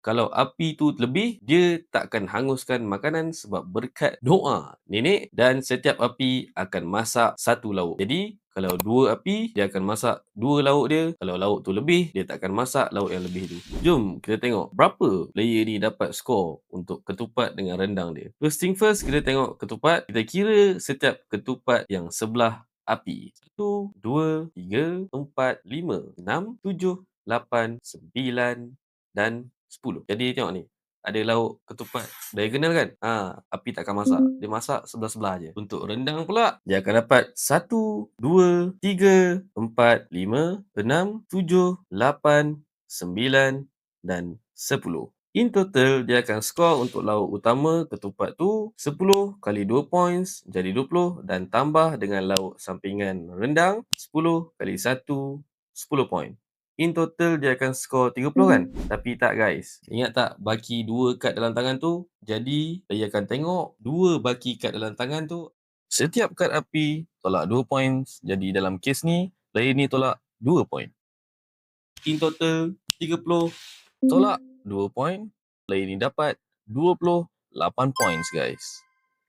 Kalau api tu lebih, dia tak akan hanguskan makanan sebab berkat doa nenek, dan setiap api akan masak satu lauk. Jadi, kalau dua api, dia akan masak dua lauk dia. Kalau lauk tu lebih, dia tak akan masak lauk yang lebih tu. Jom kita tengok berapa player ni dapat skor untuk ketupat dengan rendang dia. First thing first, kita tengok ketupat. Kita kira setiap ketupat yang sebelah api. 1, 2, 3, 4, 5, 6, 7, 8, 9 dan 10. Jadi tengok ni, ada lauk ketupat diagonal kan? Api tak akan masak. Dia masak sebelah-sebelah je. Untuk rendang pula, dia akan dapat 1, 2, 3, 4, 5, 6, 7, 8, 9 dan 10. In total, dia akan skor untuk lauk utama ketupat tu 10 kali 2 points jadi 20, dan tambah dengan lauk sampingan rendang 10 kali 1, 10 point. In total dia akan skor 30 kan? Tapi tak guys. Ingat tak baki 2 kad dalam tangan tu? Jadi saya akan tengok 2 baki kad dalam tangan tu. Setiap kad api tolak 2 points. Jadi dalam kes ni, player ni tolak 2 point. In total 30 tolak 2 point. Player ni dapat 28 points guys.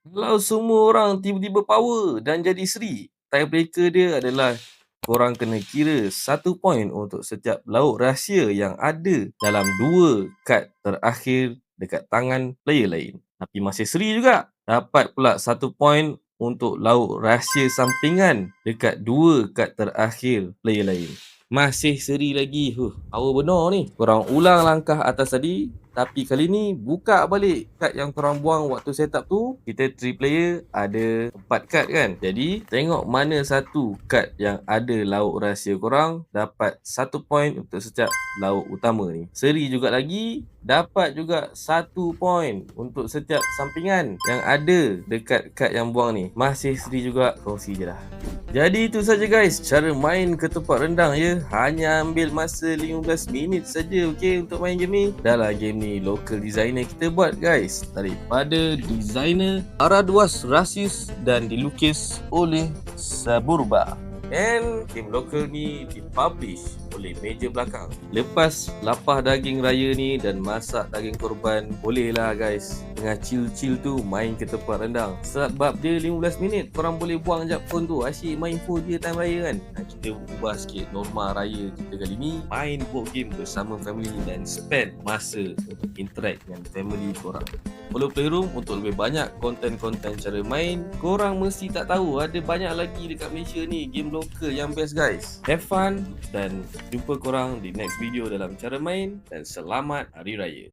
Kalau semua orang tiba-tiba power dan jadi Sri, tiebreaker dia adalah korang kena kira 1 point untuk setiap lauk rahsia yang ada dalam 2 kad terakhir dekat tangan player lain. Tapi masih Sri juga. Dapat pula 1 point untuk lauk rahsia sampingan dekat 2 kad terakhir player lain. Masih Seri lagi. Power benar ni. Korang ulang langkah atas tadi, tapi kali ni buka balik kad yang korang buang waktu setup tu. Kita 3 player ada 4 kad kan. Jadi tengok mana satu kad yang ada lauk rahsia korang, dapat 1 point untuk setiap lauk utama ni. Seri juga lagi, dapat juga 1 point untuk setiap sampingan yang ada dekat kad yang buang ni. Masih Seri juga, kongsi je lah. Jadi itu saja guys, cara main ketupat rendang ya. Hanya ambil masa 15 minit saja okey untuk main game ni. Dah lah, game ni local designer kita buat guys, daripada designer Araduas Rasis dan dilukis oleh Saburba. And game local ni dipublish oleh Meja Belakang. Lepas lapar daging raya ni dan masak daging korban, bolehlah guys tengah chill-chill tu main ketupat rendang. Sebab dia 15 minit, korang boleh buang jap phone tu, asyik main phone je time raya kan. Kita ubah sikit norma raya kita kali ni, main board game bersama family dan spend masa untuk interact dengan family korang. Follow Playroom untuk lebih banyak konten-konten cara main. Korang mesti tak tahu ada banyak lagi dekat Malaysia ni game lokal yang best guys. Have fun dan jumpa korang di next video dalam cara main, dan selamat Hari Raya.